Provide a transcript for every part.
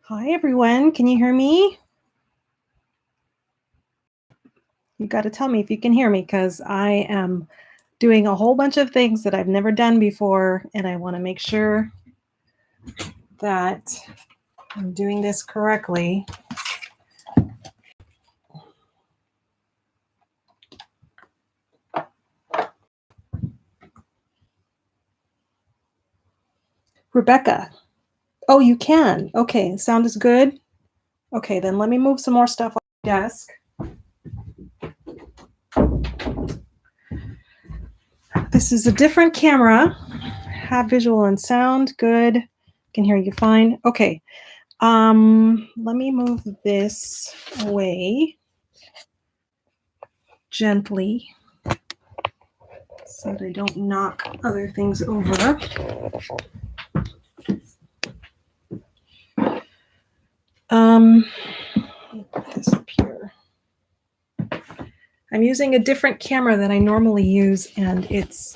Hi, everyone. Can you hear me? You got to tell me if you can hear me because I am doing a whole bunch of things that I've never done before, and I want to make sure that I'm doing this correctly. Rebecca. Oh, you can. Okay, sound is good. Okay, then let me move some more stuff on the desk. This is a different camera. Have visual and sound. Good. Can hear you fine. Okay. Let me move this away gently so that I don't knock other things over. Put this up here. I'm using a different camera than I normally use, and it's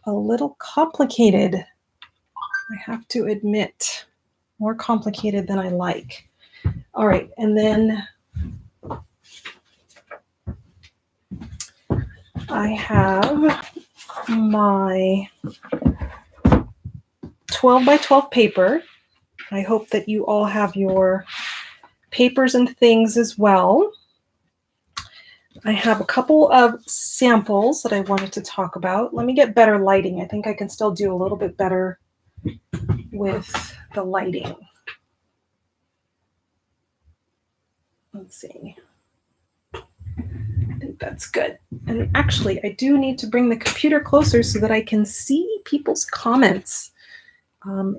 a little complicated. I have to admit, more complicated than I like. All right, and then I have my 12 by 12 paper. I hope that you all have your papers and things as well. I have a couple of samples that I wanted to talk about. Let me get better lighting. I think I can still do a little bit better with the lighting. Let's see. I think that's good. And actually, I do need to bring the computer closer so that I can see people's comments.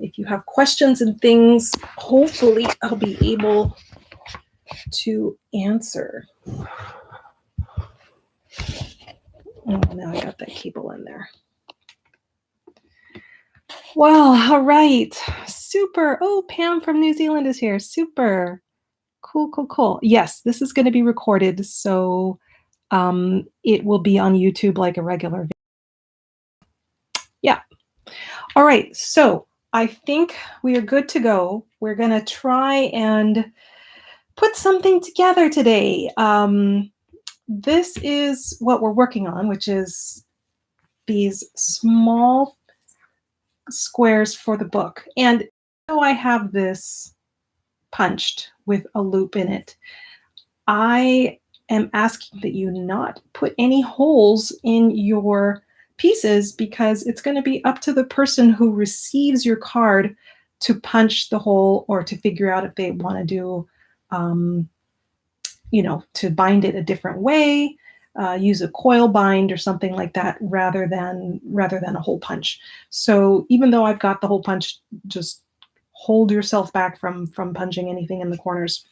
If you have questions and things, hopefully I'll be able to answer. Oh, now I got that cable in there. Well, all right. Super. Oh, Pam from New Zealand is here. Super. Cool, cool, cool. Yes, this is going to be recorded, so it will be on YouTube like a regular video. Yeah. All right. So I think we are good to go. We're going to try and put something together today. This is what we're working on, which is these small squares for the book. And so I have this punched with a loop in it. I am asking that you not put any holes in your pieces because it's going to be up to the person who receives your card to punch the hole or to figure out if they want to do, to bind it a different way, use a coil bind or something like that rather than a hole punch. So even though I've got the hole punch, just hold yourself back from punching anything in the corners.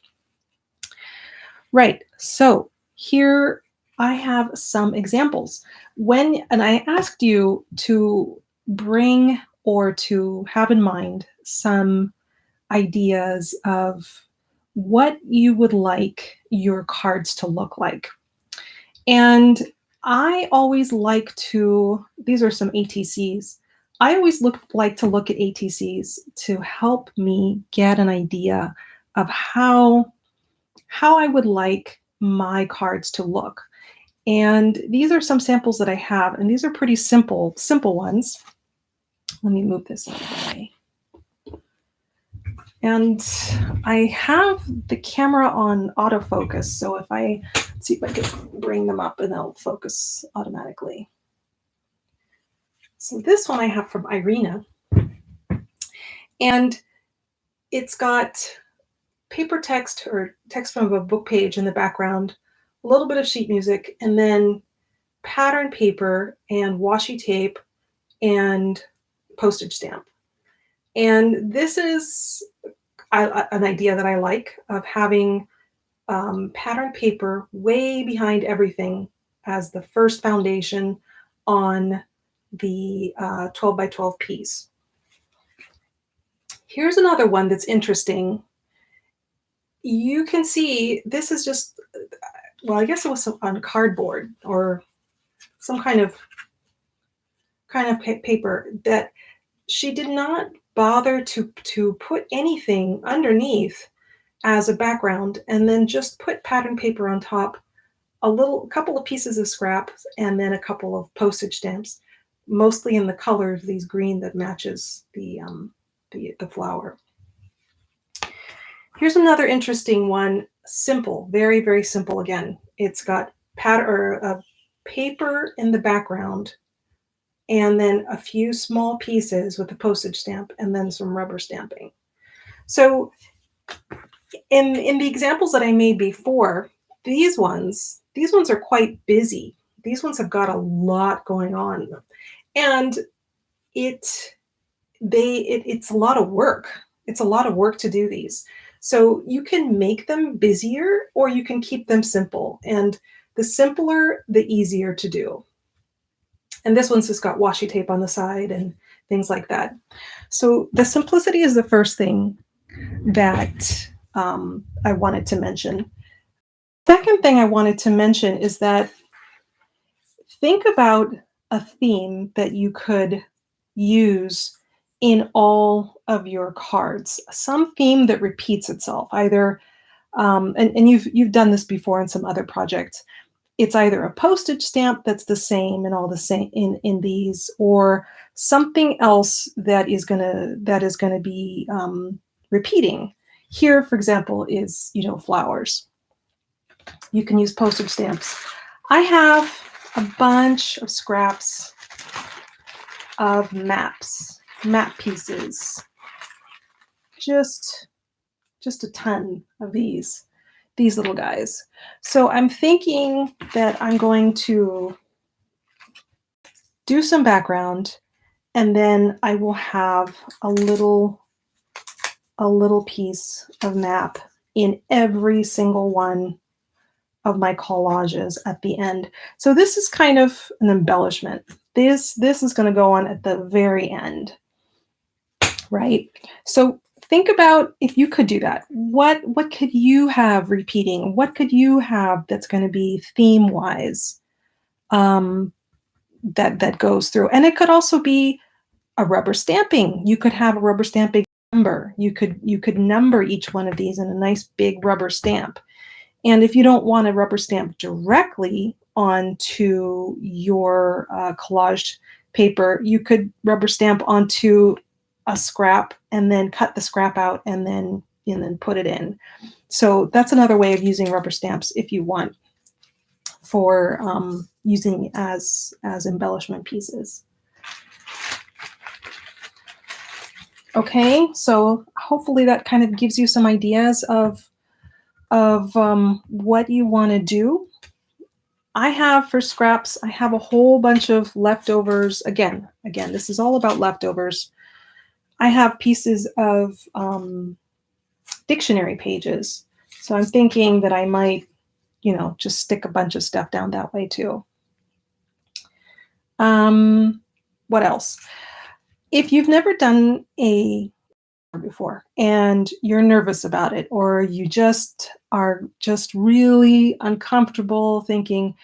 Right. So here I have some examples. And I asked you to bring or to have in mind some ideas of what you would like your cards to look like. And I always like these are some ATCs. I always like to look at ATCs to help me get an idea of how I would like my cards to look. And these are some samples that I have, and these are pretty simple ones. Let me move this out of the way. And I have the camera on autofocus, so let's see if I can bring them up and they'll focus automatically. So this one I have from Irina, and it's got paper text or text from a book page in the background, a little bit of sheet music, and then pattern paper and washi tape and postage stamp. And this is an idea that I like of having pattern paper way behind everything as the first foundation on the 12 by 12 piece. Here's another one that's interesting. You can see this is just, well, I guess it was on cardboard or some kind of paper that she did not bother to put anything underneath as a background and then just put pattern paper on top, a couple of pieces of scrap, and then a couple of postage stamps, mostly in the color of these green that matches the flower. Here's another interesting one. Simple, very, very simple again. It's got paper in the background and then a few small pieces with a postage stamp and then some rubber stamping. So in the examples that I made before, these ones are quite busy. These ones have got a lot going on. And it's a lot of work. It's a lot of work to do these. So you can make them busier or you can keep them simple. And the simpler, the easier to do. And this one's just got washi tape on the side and things like that. So the simplicity is the first thing that I wanted to mention. Second thing I wanted to mention is that think about a theme that you could use in all of your cards. Some theme that repeats itself, either and you've done this before in some other projects. It's either a postage stamp that's the same in all the same in these, or something else that is gonna be repeating. Here, for example, is flowers. You can use postage stamps. I have a bunch of scraps of map pieces. Just a ton of these little guys. So I'm thinking that I'm going to do some background, and then I will have a little piece of map in every single one of my collages at the end. So this is kind of an embellishment. This is going to go on at the very end, right? So think about if you could do that. What could you have repeating? What could you have that's going to be theme-wise that goes through? And it could also be a rubber stamping. You could have a rubber stamping number. You could number each one of these in a nice big rubber stamp. And if you don't want to rubber stamp directly onto your collaged paper, you could rubber stamp onto a scrap and then cut the scrap out and then put it in. So that's another way of using rubber stamps if you want for using as embellishment pieces. Okay, so hopefully that kind of gives you some ideas of what you want to do. I have for scraps, I have a whole bunch of leftovers. Again, this is all about leftovers. I have pieces of dictionary pages. So I'm thinking that I might, just stick a bunch of stuff down that way too. What else? If you've never done a before and you're nervous about it, or you are really uncomfortable thinking,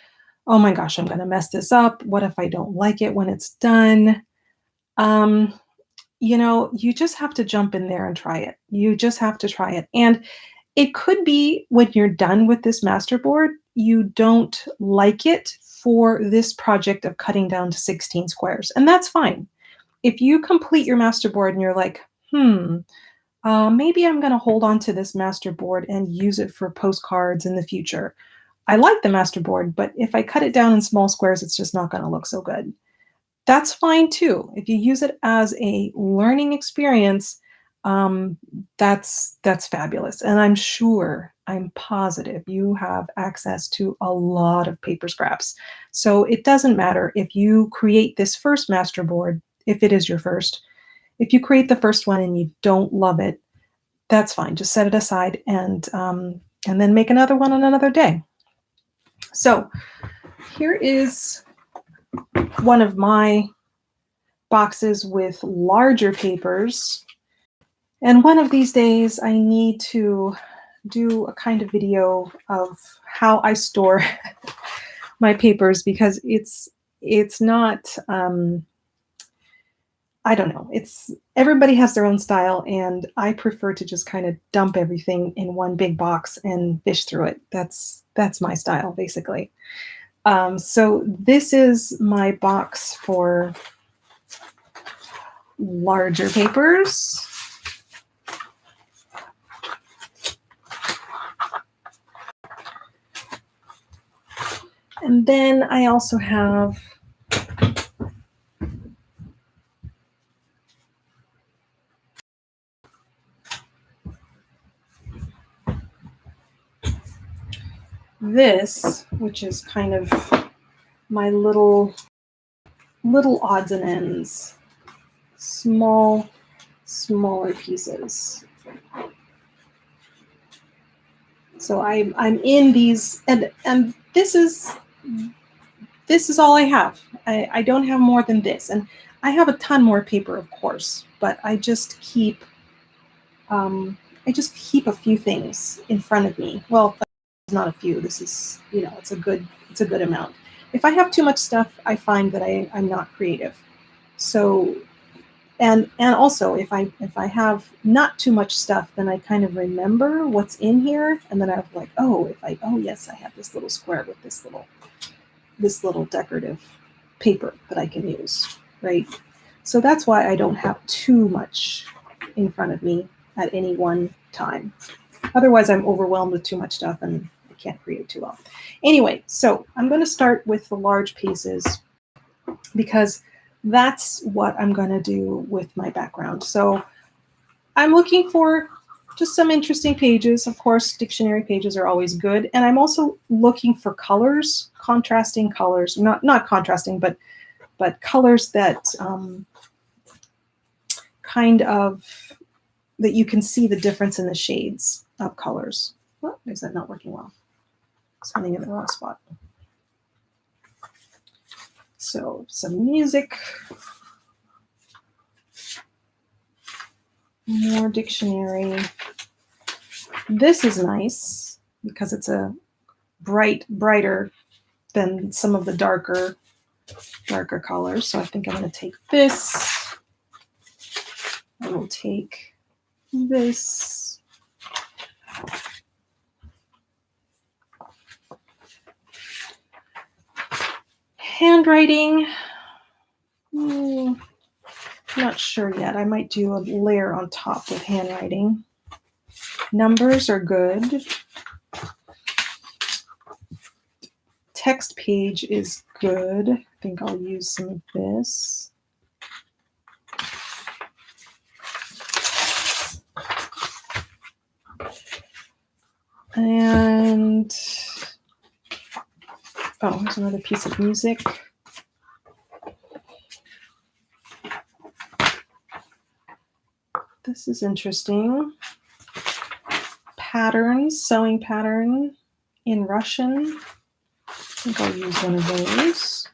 oh my gosh, I'm going to mess this up. What if I don't like it when it's done? You just have to jump in there and try it. You just have to try it. And it could be when you're done with this masterboard, you don't like it for this project of cutting down to 16 squares. And that's fine. If you complete your masterboard and you're like, maybe I'm going to hold on to this masterboard and use it for postcards in the future. I like the masterboard, but if I cut it down in small squares, it's just not going to look so good. That's fine too. If you use it as a learning experience, that's fabulous. And I'm positive you have access to a lot of paper scraps. So it doesn't matter if you create this first masterboard, if it is your first. If you create the first one and you don't love it, that's fine. Just set it aside and then make another one on another day. So here is one of my boxes with larger papers. And one of these days I need to do a kind of video of how I store my papers, because it's not I don't know. It's everybody has their own style, and I prefer to just kind of dump everything in one big box and fish through it. That's my style, basically. So this is my box for larger papers. And then I also have this, which is kind of my little odds and ends, smaller pieces. So I'm in these, and this is all I have. I don't have more than this, and I have a ton more paper, of course, but I just keep a few things in front of me. Well, not a few. This is, it's a good amount. If I have too much stuff, I find that I'm not creative. So, and also if I have not too much stuff, then I kind of remember what's in here, and then I'm like, oh yes, I have this little square with this little decorative paper that I can use, right? So that's why I don't have too much in front of me at any one time. Otherwise, I'm overwhelmed with too much stuff and I can't create too well. Anyway, so I'm going to start with the large pieces because that's what I'm going to do with my background. So I'm looking for just some interesting pages. Of course, dictionary pages are always good. And I'm also looking for colors, contrasting colors, not contrasting, but colors that kind of, that you can see the difference in the shades of colors. Well, is that not working well? Standing in the wrong spot. So some music, more dictionary. This is nice because it's a brighter than some of the darker colors. So I think I'm going to take this. I will take this. Handwriting. Not sure yet. I might do a layer on top with handwriting. Numbers are good. Text page is good. I think I'll use some of this. And oh, here's another piece of music. This is interesting. Patterns, sewing pattern in Russian. I think I'll use one of those.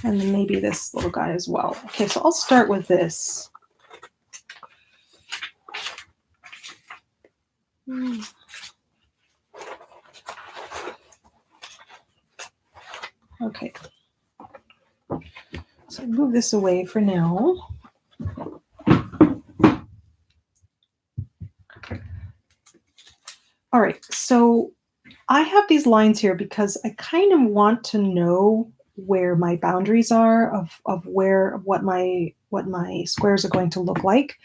And then maybe this little guy as well. Okay, so I'll start with this. Okay. So move this away for now. All right, so I have these lines here because I kind of want to know where my boundaries are of what my squares are going to look like.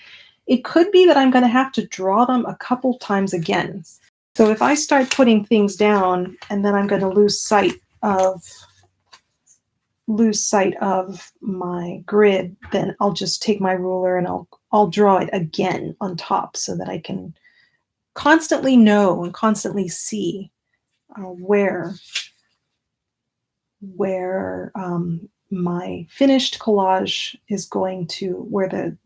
It could be that I'm going to have to draw them a couple times again. So if I start putting things down and then I'm going to lose sight of my grid, then I'll just take my ruler and I'll draw it again on top so that I can constantly know and constantly see where my finished collage is going to, where the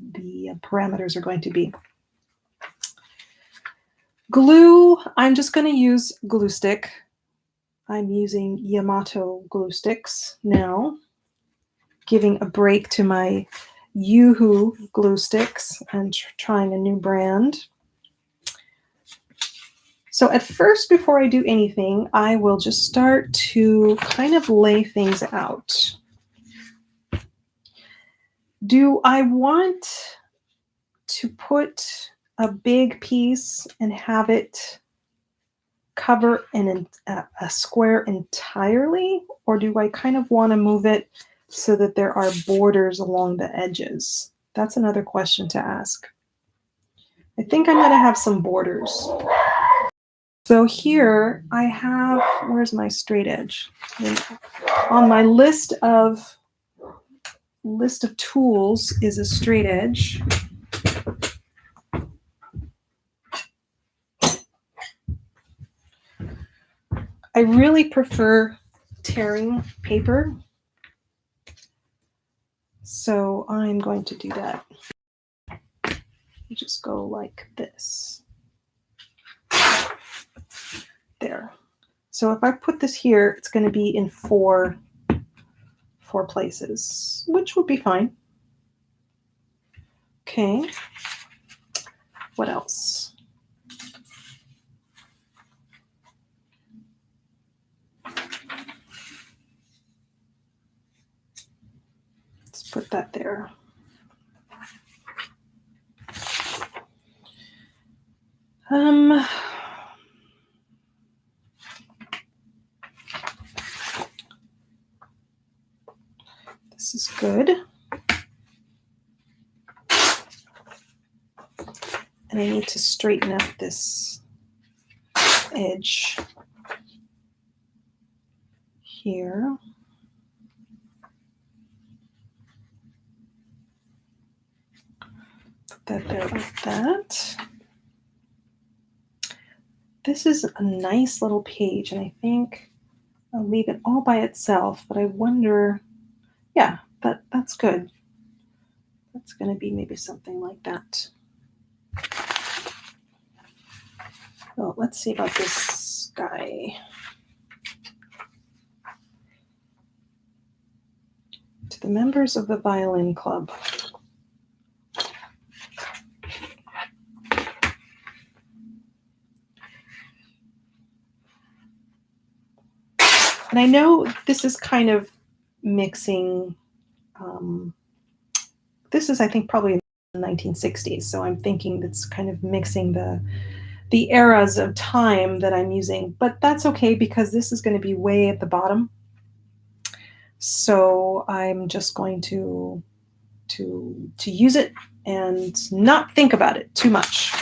parameters are going to be. Glue, I'm just going to use glue stick. I'm using Yamato glue sticks now, giving a break to my Yoo-hoo glue sticks and trying a new brand. So at first, before I do anything, I will just start to kind of lay things out. Do I want to put a big piece and have it cover a square entirely, or do I kind of want to move it so that there are borders along the edges? That's another question to ask. I think I'm going to have some borders. So here I have, where's my straight edge? On my list of tools is a straight edge. I really prefer tearing paper, so I'm going to do that. You just go like this. There. So if I put this here, it's going to be in four places, which would be fine. Okay. What else? Let's put that there. This is good. And I need to straighten out this edge here. Put that there like that. This is a nice little page, and I think I'll leave it all by itself, but I wonder, yeah, that's good. That's going to be maybe something like that. Well, let's see about this guy. To the members of the violin club. And I know this is kind of mixing, this is, I think, probably in the 1960s. So I'm thinking it's kind of mixing the eras of time that I'm using, but that's okay because this is going to be way at the bottom. So I'm just going to use it and not think about it too much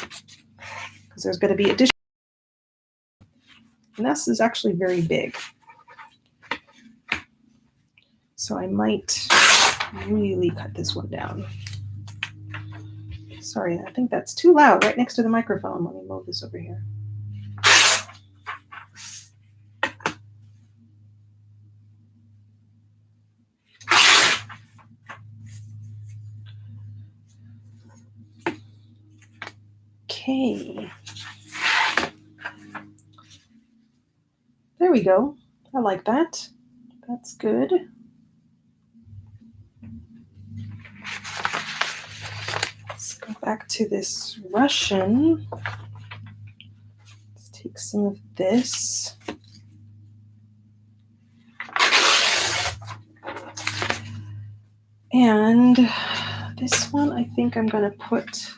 because there's going to be additional. And this is actually very big. So I might really cut this one down. Sorry, I think that's too loud right next to the microphone. Let me move this over here. Okay. There we go. I like that. That's good. Let's go back to this Russian. Let's take some of this. And this one I think I'm going to put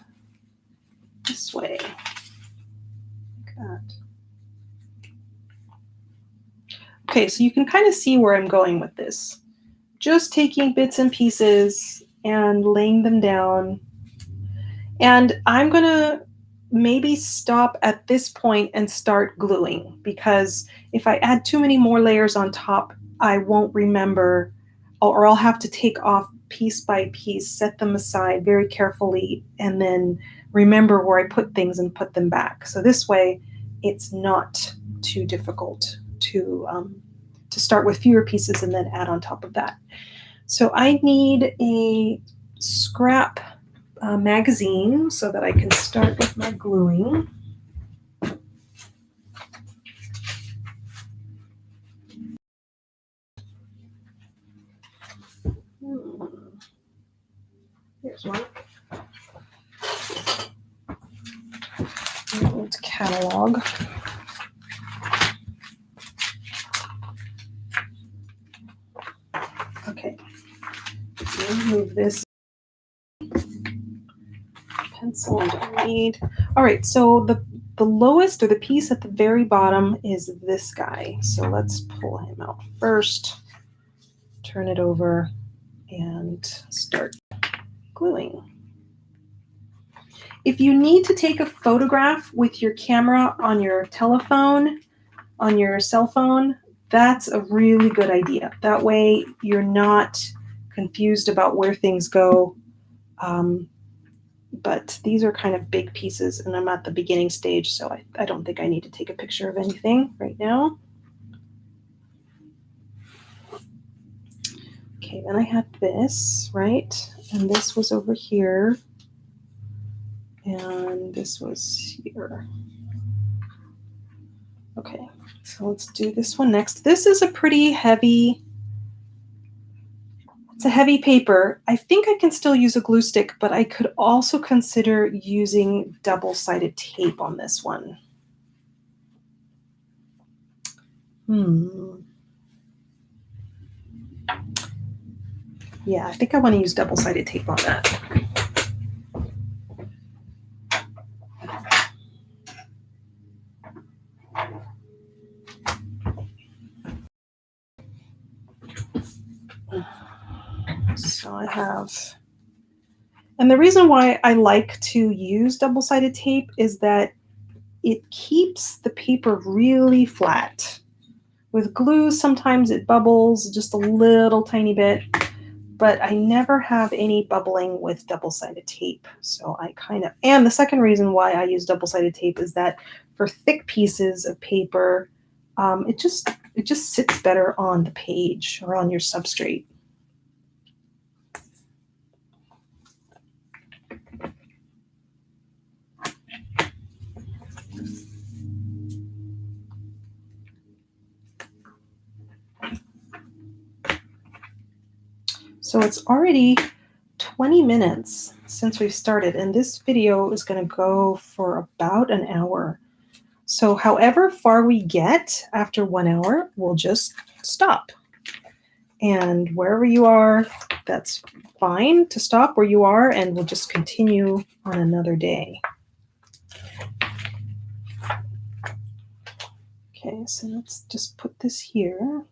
this way. Like that. Okay, so you can kind of see where I'm going with this. Just taking bits and pieces and laying them down. And I'm going to maybe stop at this point and start gluing, because if I add too many more layers on top, I won't remember, or I'll have to take off piece by piece, set them aside very carefully, and then remember where I put things and put them back. So this way, it's not too difficult to start with fewer pieces and then add on top of that. So I need a scrap magazine so that I can start with my gluing. Here's one. An old catalog. Okay, remove this pencil I don't need. All right, so the lowest or the piece at the very bottom is this guy. So let's pull him out first, turn it over, and start gluing. If you need to take a photograph with your camera on your telephone, on your cell phone, that's a really good idea. That way you're not confused about where things go. But these are kind of big pieces and I'm at the beginning stage, so I don't think I need to take a picture of anything right now. Okay, then I had this, right? And this was over here. And this was here. Okay, so let's do this one next. This is a pretty heavy, it's a heavy paper. I think I can still use a glue stick, but I could also consider using double-sided tape on this one. Yeah, I think I want to use double-sided tape on that. So I have, and the reason why I like to use double-sided tape is that it keeps the paper really flat. With glue, sometimes it bubbles just a little tiny bit, but I never have any bubbling with double-sided tape. So I kind of, and the second reason why I use double-sided tape is that for thick pieces of paper, it just sits better on the page or on your substrate. So it's already 20 minutes since we've started, and this video is going to go for about an hour. So however far we get after 1 hour, we'll just stop. And wherever you are, that's fine to stop where you are, and we'll just continue on another day. Okay, so let's just put this here.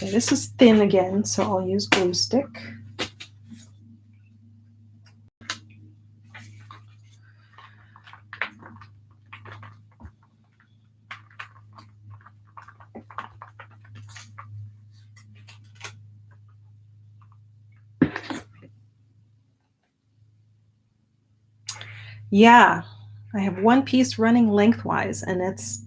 Okay, this is thin again, so I'll use glue stick. Yeah, I have one piece running lengthwise, and it's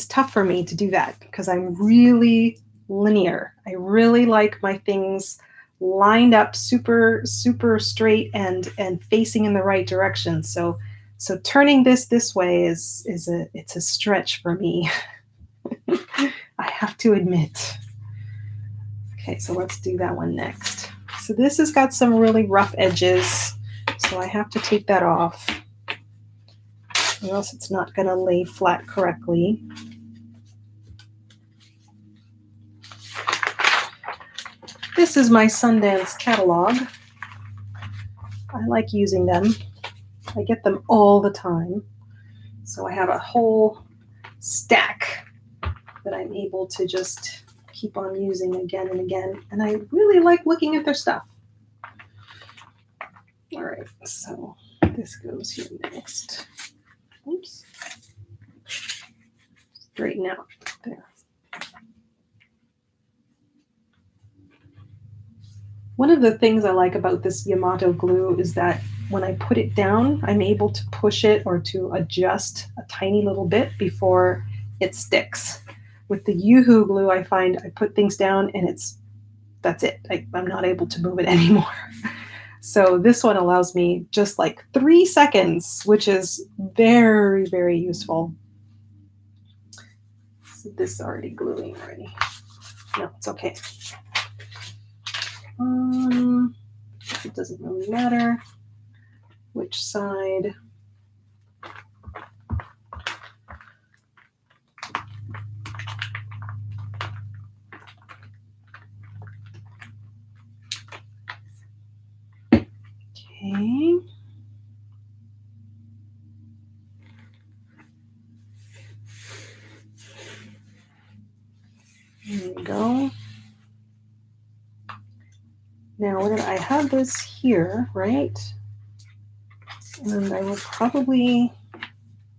tough for me to do that because I'm really linear. I really like my things lined up super straight and facing in the right direction. So turning this way is it's a stretch for me. I have to admit. Okay, so let's do that one next. So this has got some really rough edges, so I have to take that off, or else it's not going to lay flat correctly. This is my Sundance catalog. I like using them. I get them all the time. So I have a whole stack that I'm able to just keep on using again and again. And I really like looking at their stuff. All right, so this goes here next. Oops. Straighten out there. One of the things I like about this Yamato glue is that when I put it down, I'm able to push it or to adjust a tiny little bit before it sticks. With the Yoo-Hoo glue, I find I put things down and that's it. I'm not able to move it anymore. So this one allows me just like 3 seconds, which is very, very useful. So this is already gluing already. No, it's okay. It doesn't really matter which side. Okay. There we go. Now I have this here, right? And I will probably,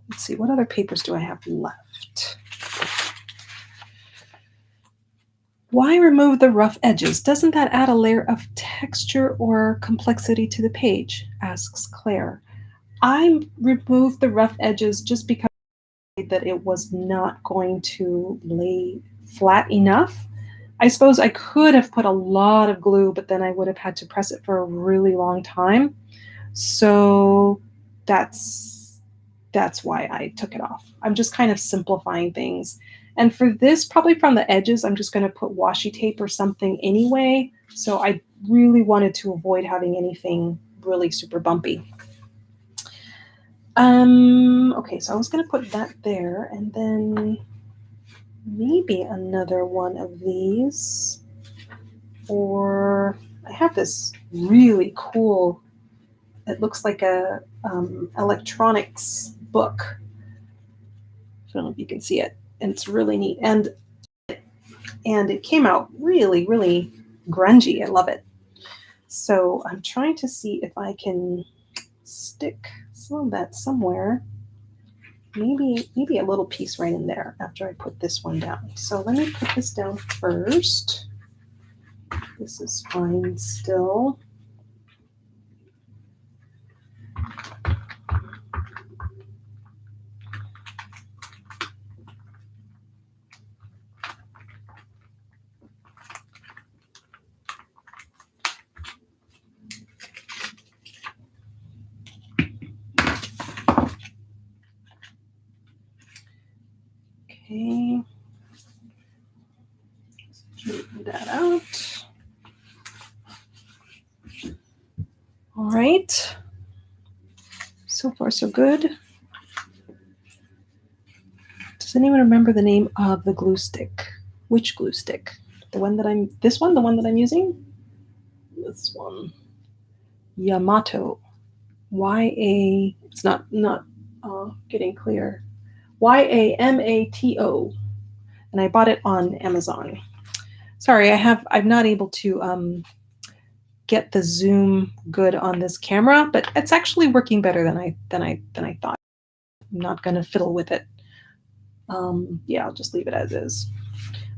let's see, what other papers do I have left? Why remove the rough edges? Doesn't that add a layer of texture or complexity to the page? Asks Claire. I removed the rough edges just because that it was not going to lay flat enough. I suppose I could have put a lot of glue, but then I would have had to press it for a really long time. So that's why I took it off. I'm just kind of simplifying things. And for this, probably from the edges, I'm just going to put washi tape or something anyway. So I really wanted to avoid having anything really super bumpy. Okay, so I was going to put that there, and then maybe another one of these. Or I have this really cool, it looks like a electronics book. I don't know if you can see it. And it's really neat. And it came out really, really grungy. I love it. So I'm trying to see if I can stick some of that somewhere. Maybe a little piece right in there after I put this one down. So let me put this down first. This is fine still. Okay. Straighten that out. All right. So far, so good. Does anyone remember the name of the glue stick? Which glue stick? The one that I'm, this one, the one that I'm using? This one. Yamato. Y-A, it's not getting clear. Yamato. And I bought it on Amazon. Sorry, I'm not able to get the zoom good on this camera, but it's actually working better than I thought. I'm not gonna fiddle with it. Yeah, I'll just leave it as is.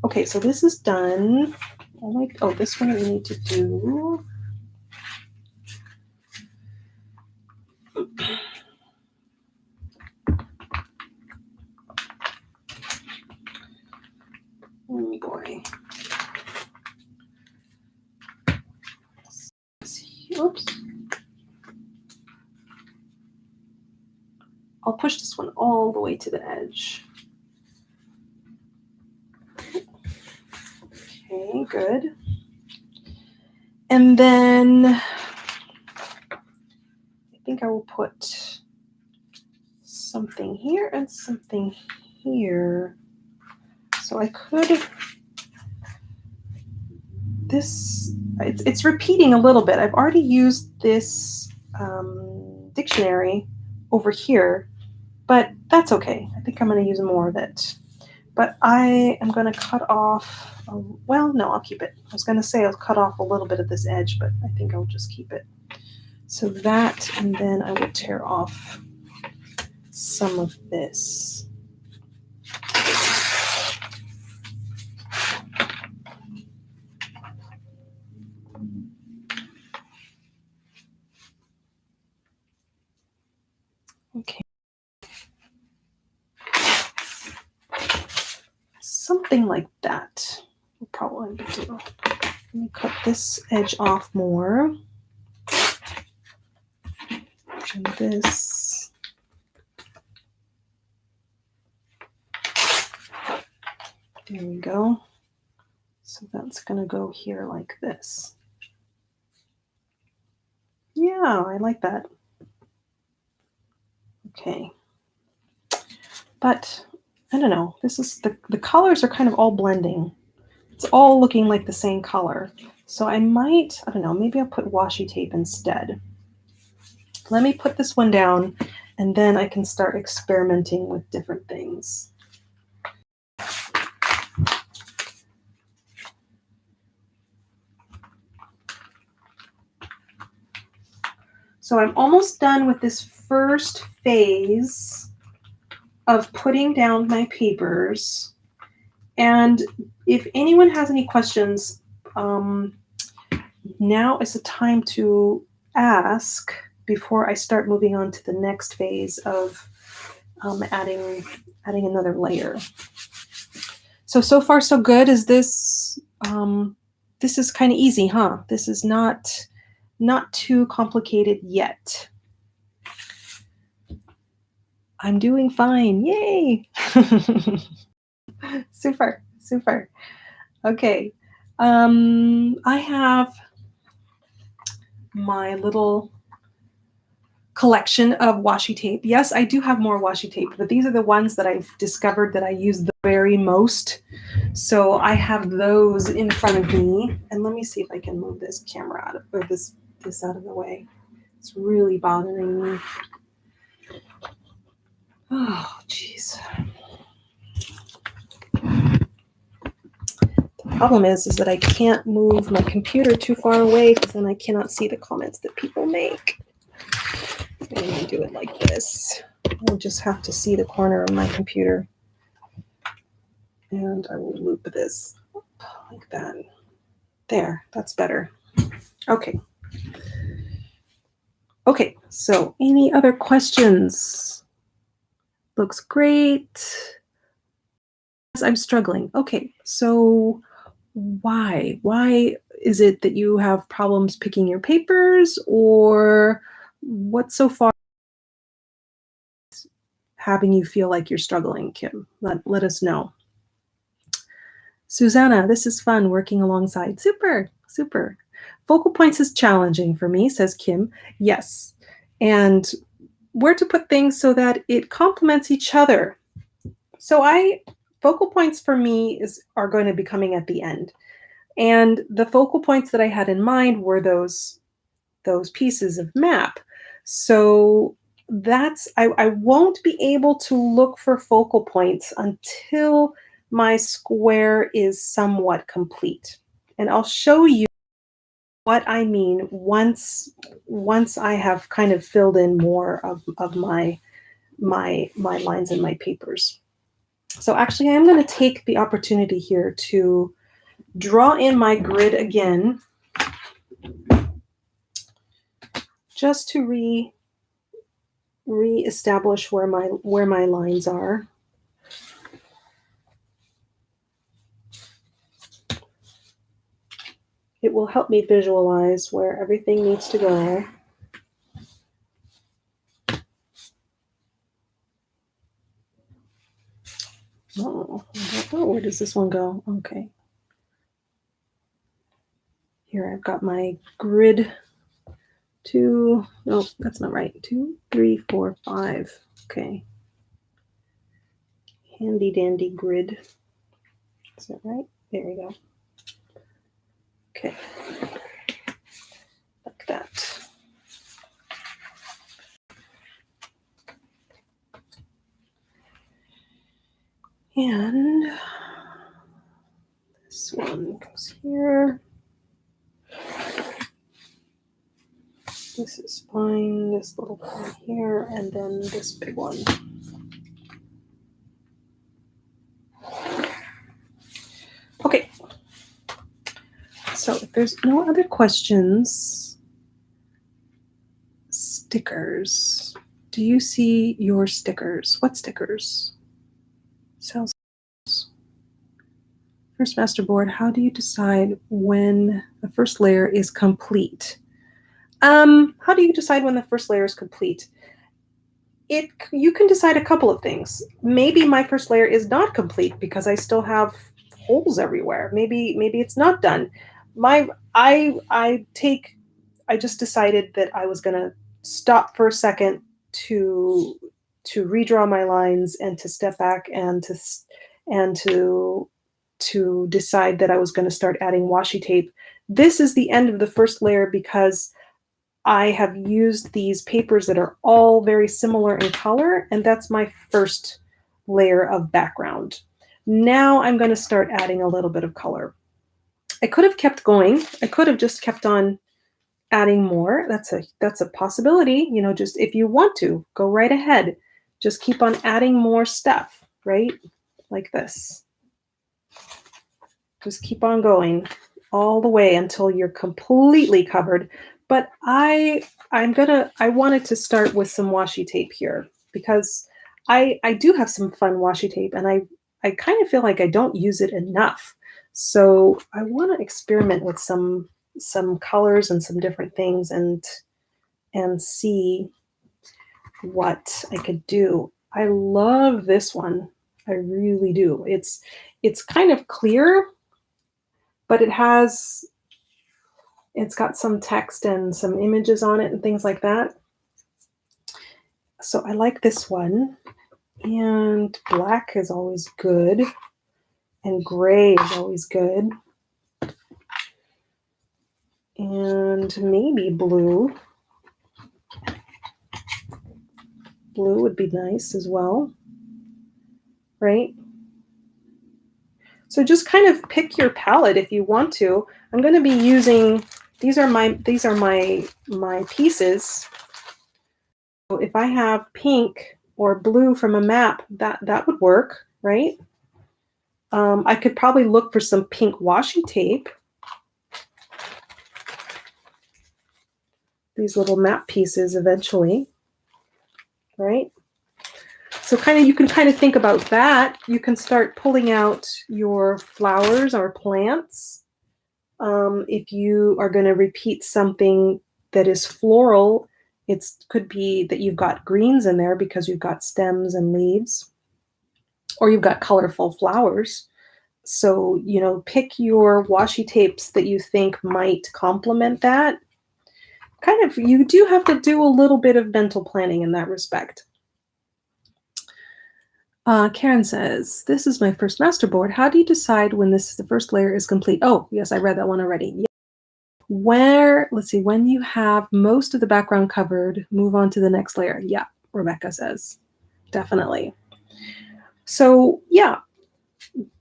Okay, so this is done. Oh, this one we need to do. Oh boy. Oops. I'll push this one all the way to the edge. Okay, good. And then I think I will put something here and something here. So I could, it's repeating a little bit. I've already used this dictionary over here, but that's okay. I think I'm going to use more of it. But I am going to cut off, well, no, I'll keep it. I was going to say I'll cut off a little bit of this edge, but I think I'll just keep it. So that, and then I will tear off some of this. Okay. Something like that will probably do. Let me cut this edge off more. And this. There we go. So that's going to go here like this. Yeah, I like that. Okay. But I don't know. This is the colors are kind of all blending. It's all looking like the same color. So I don't know, maybe I'll put washi tape instead. Let me put this one down, and then I can start experimenting with different things. So I'm almost done with this first phase of putting down my papers. And if anyone has any questions, now is the time to ask before I start moving on to the next phase of adding another layer. So far so good. Is this this is kind of easy, huh? This is not too complicated yet. I'm doing fine. Yay! Super. Okay. I have my little collection of washi tape. Yes, I do have more washi tape, but these are the ones that I've discovered that I use the very most. So I have those in front of me. And let me see if I can move this camera out of, or this out of the way. It's really bothering me. Oh, jeez. The problem is that I can't move my computer too far away because then I cannot see the comments that people make. I'm going to do it like this. I'll just have to see the corner of my computer. And I will loop this up like that. There, that's better. Okay. Okay, so any other questions? Looks great. I'm struggling. Okay, so why? Why is it that you have problems picking your papers, or what so far having you feel like you're struggling, Kim? Let us know. Susanna, this is fun working alongside. Super. Focal points is challenging for me, says Kim. Yes. And where to put things so that it complements each other. So focal points for me are going to be coming at the end. And the focal points that I had in mind were those pieces of map. So I won't be able to look for focal points until my square is somewhat complete. And I'll show you what I mean once I have kind of filled in more of my lines and my papers. So actually, I'm going to take the opportunity here to draw in my grid again, just to re-establish where my lines are. It will help me visualize where everything needs to go. Oh, where does this one go? Okay. Here I've got my grid. No, that's not right. 2, 3, 4, 5. Okay. Handy dandy grid. Is that right? There we go. Okay. Like that. And this one goes here. This is fine, this little one here, and then this big one. Okay. So if there's no other questions, stickers. Do you see your stickers? What stickers? Cells. First Masterboard, how do you decide when the first layer is complete? How do you decide when the first layer is complete? You can decide a couple of things. Maybe my first layer is not complete because I still have holes everywhere. Maybe it's not done. I just decided that I was going to stop for a second to redraw my lines and to step back and to decide that I was going to start adding washi tape. This is the end of the first layer because I have used these papers that are all very similar in color, and that's my first layer of background. Now I'm going to start adding a little bit of color. I could have kept going. I could have just kept on adding more. That's a possibility, you know, just if you want to, go right ahead. Just keep on adding more stuff, right? Like this. Just keep on going all the way until you're completely covered. But I wanted to start with some washi tape here because I do have some fun washi tape, and I kind of feel like I don't use it enough. So I want to experiment with some colors and some different things and see what I could do. I love this one. I really do. It's kind of clear, but it's got some text and some images on it and things like that. So I like this one. And black is always good. And gray is always good. And maybe blue. Blue would be nice as well. Right? So just kind of pick your palette if you want to. I'm going to be using, these are my pieces. So if I have pink or blue from a map, that would work, right? I could probably look for some pink washi tape. These little map pieces eventually, right? So you can kind of think about that. You can start pulling out your flowers or plants. If you are going to repeat something that is floral, it could be that you've got greens in there because you've got stems and leaves, or you've got colorful flowers. So, you know, pick your washi tapes that you think might complement that. You do have to do a little bit of mental planning in that respect. Karen says, this is my first masterboard. How do you decide when the first layer is complete? Oh, yes, I read that one already. Yeah. Let's see, when you have most of the background covered, move on to the next layer. Yeah, Rebecca says, definitely. So yeah,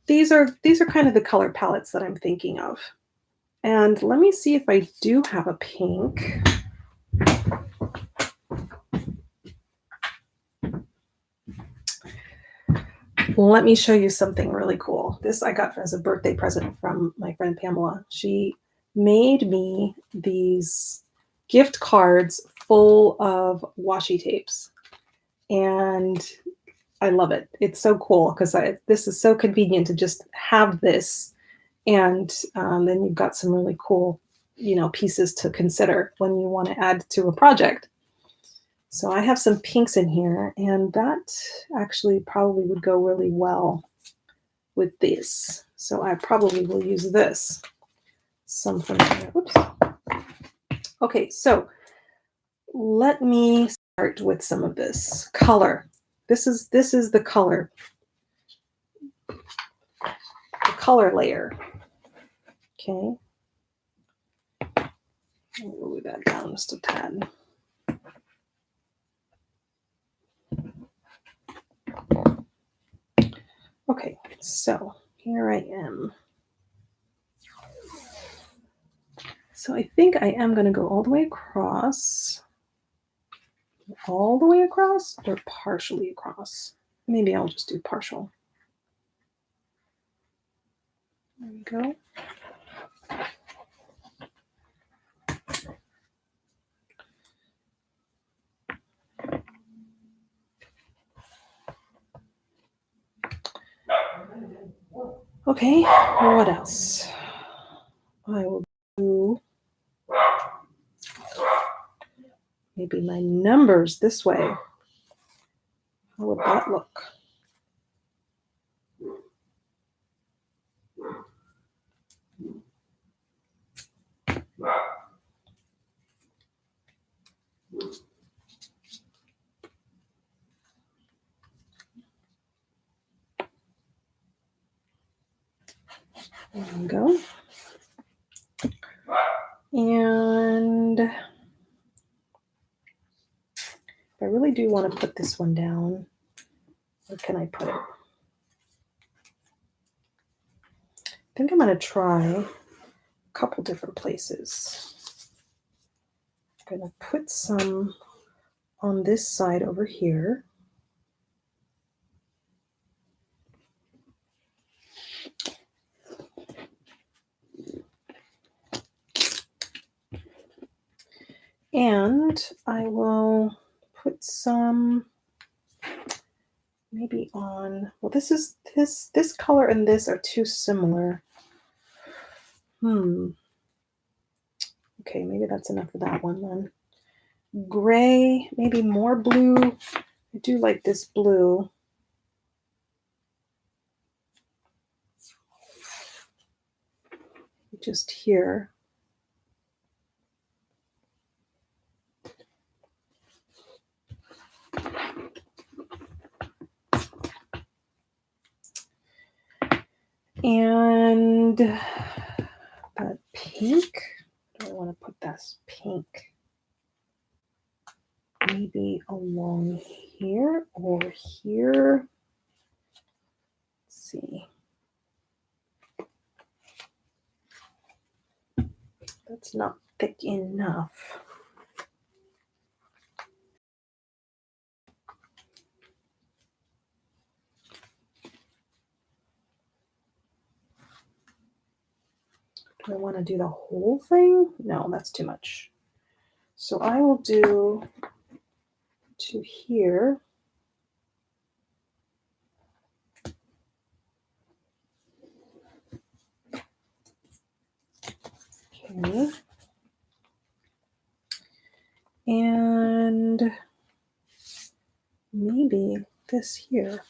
these are kind of the color palettes that I'm thinking of. And let me see if I do have a pink. Let me show you something really cool. This I got as a birthday present from my friend Pamela. She made me these gift cards full of washi tapes. And I love it. It's so cool because this is so convenient to just have this. And then you've got some really cool, you know, pieces to consider when you want to add to a project. So I have some pinks in here, and that actually probably would go really well with this. So I probably will use this. Some from here. Oops. Okay, so let me start with some of this color. This is the color. The color layer. Okay. Move that down just a tad. Okay, so here I am. So I think I am going to go all the way across. All the way across or partially across? Maybe I'll just do partial. There we go. Okay, what else? I will do maybe my numbers this way. How would that look? There we go. And I really do want to put this one down. Where can I put it? I think I'm going to try a couple different places. I'm going to put some on this side over here. And I will put some maybe on, well, this color and this are too similar. Okay, maybe that's enough for that one then. Gray, maybe more blue. I do like this blue. Just here. And that pink, do I want to put this pink? Maybe along here or here. Let's see. That's not thick enough. Do I want to do the whole thing? No, that's too much. So I will do to here. Okay. And maybe this here.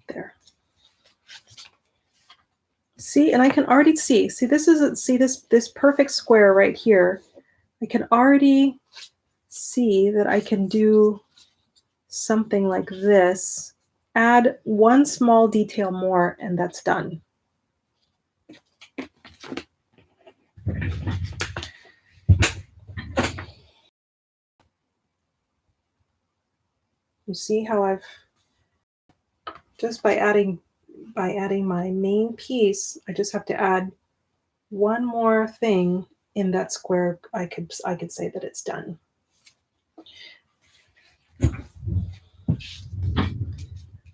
There. See, and I can already see this perfect square right here. I can already see that I can do something like this, add one small detail more, and that's done. You see how I've just by adding my main piece, I just have to add one more thing in that square. I could say that it's done.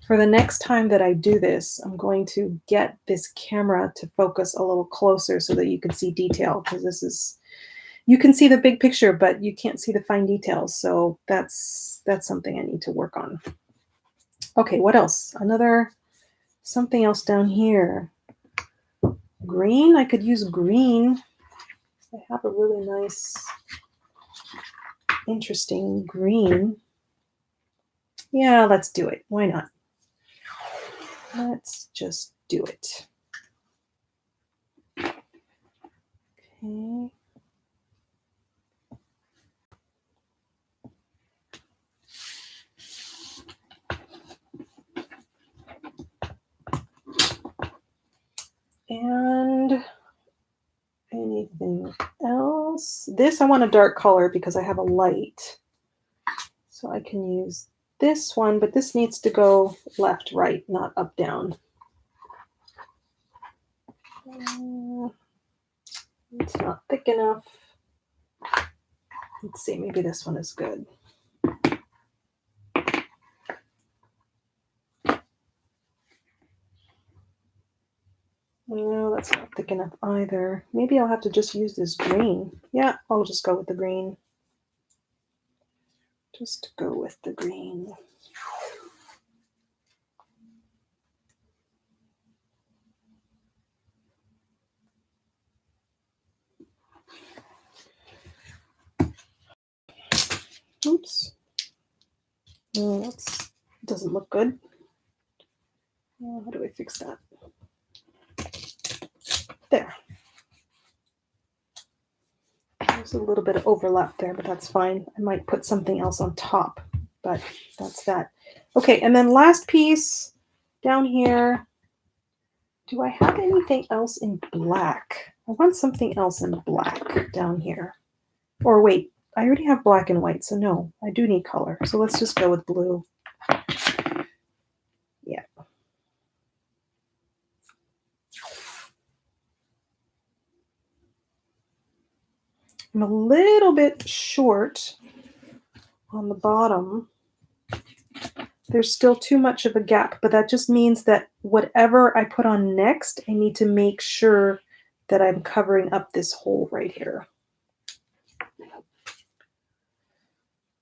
For the next time that I do this, I'm going to get this camera to focus a little closer so that you can see detail, because you can see the big picture, but you can't see the fine details. So that's something I need to work on. Okay, what else? Something else down here. Green, I could use green. I have a really nice, interesting green. Yeah, let's do it. Why not? Let's just do it. Okay. And anything else? This I want a dark color because I have a light. So I can use this one, but this needs to go left, right, not up, down. It's not thick enough. Let's see, maybe this one is good. No, that's not thick enough either. Maybe I'll have to just use this green. Yeah, I'll just go with the green. Just go with the green. Oops. No, that doesn't look good. How do I fix that? There. There's a little bit of overlap there, but that's fine. I might put something else on top, but that's that. Okay, and then last piece, Down here, do I have anything else in black? I want something else in black down here. Or wait, I already have black and white, so no, I do need color. So let's just go with blue. Yeah. I'm a little bit short on the bottom. There's still too much of a gap, but that just means that whatever I put on next, I need to make sure that I'm covering up this hole right here.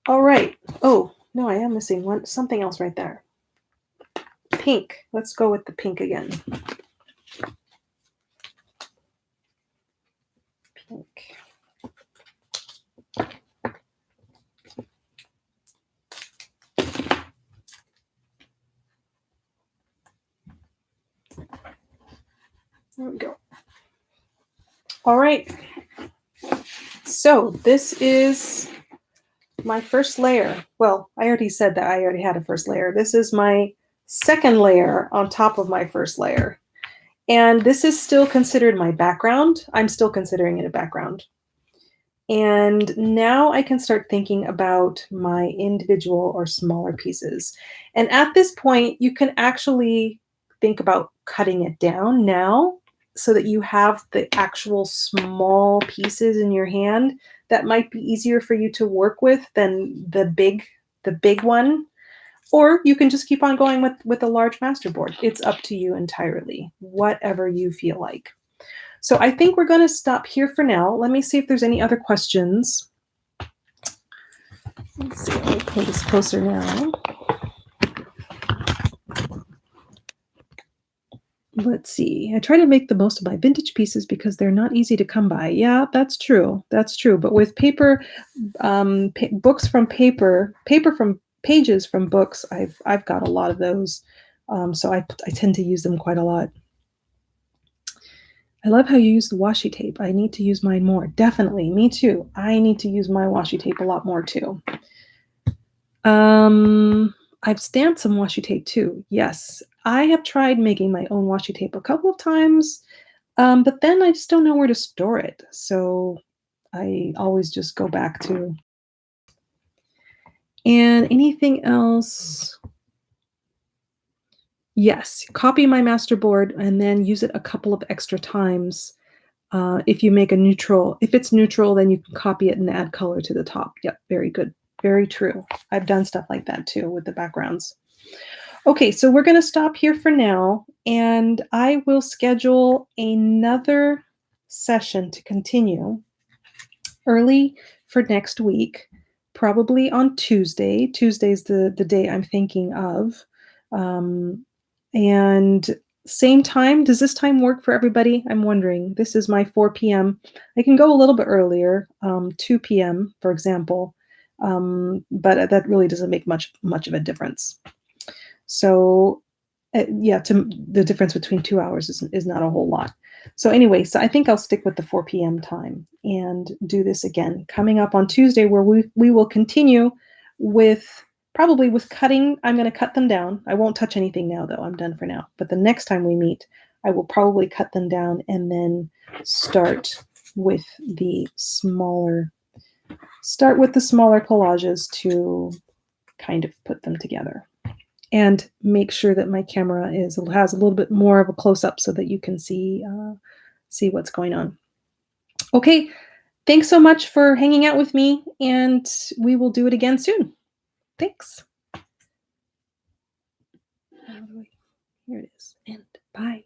All right. Oh, no, I am missing something else right there. Pink. Let's go with the pink again. Pink. There we go. All right. So this is my first layer. Well, I already said that I already had a first layer. This is my second layer on top of my first layer. And this is still considered my background. I'm still considering it a background. And now I can start thinking about my individual or smaller pieces. And at this point, you can actually think about cutting it down now so that you have the actual small pieces in your hand that might be easier for you to work with than the big one. Or you can just keep on going with a large masterboard. It's up to you entirely, whatever you feel like. So I think we're going to stop here for now. Let me see if there's any other questions. Let's see, let me pull this closer now. Let's see. I try to make the most of my vintage pieces because they're not easy to come by. Yeah, that's true. That's true. But with paper, books from paper from pages from books, I've got a lot of those. So I tend to use them quite a lot. I love how you use the washi tape. I need to use mine more. Definitely. Me too. I need to use my washi tape a lot more too. I've stamped some washi tape too. Yes. I have tried making my own washi tape a couple of times, but then I just don't know where to store it. So I always just go back to. And anything else? Yes, copy my Masterboard and then use it a couple of extra times. If you make a neutral, if it's neutral, then you can copy it and add color to the top. Yep, very good. Very true. I've done stuff like that too with the backgrounds. Okay, so we're going to stop here for now, and I will schedule another session to continue early for next week, probably on Tuesday. Tuesday's the day I'm thinking of. And same time, does this time work for everybody? I'm wondering. This is my 4 p.m. I can go a little bit earlier, 2 p.m., for example, but that really doesn't make much of a difference. So, yeah, the difference between 2 hours is not a whole lot. So anyway, so I think I'll stick with the 4 p.m. time and do this again coming up on Tuesday, where we will continue with probably with cutting. I'm going to cut them down. I won't touch anything now, though. I'm done for now. But the next time we meet, I will probably cut them down and then start with the smaller collages to kind of put them together. And make sure that my camera has a little bit more of a close-up so that you can see what's going on. Okay, thanks so much for hanging out with me, and we will do it again soon. Thanks. Here it is, and bye.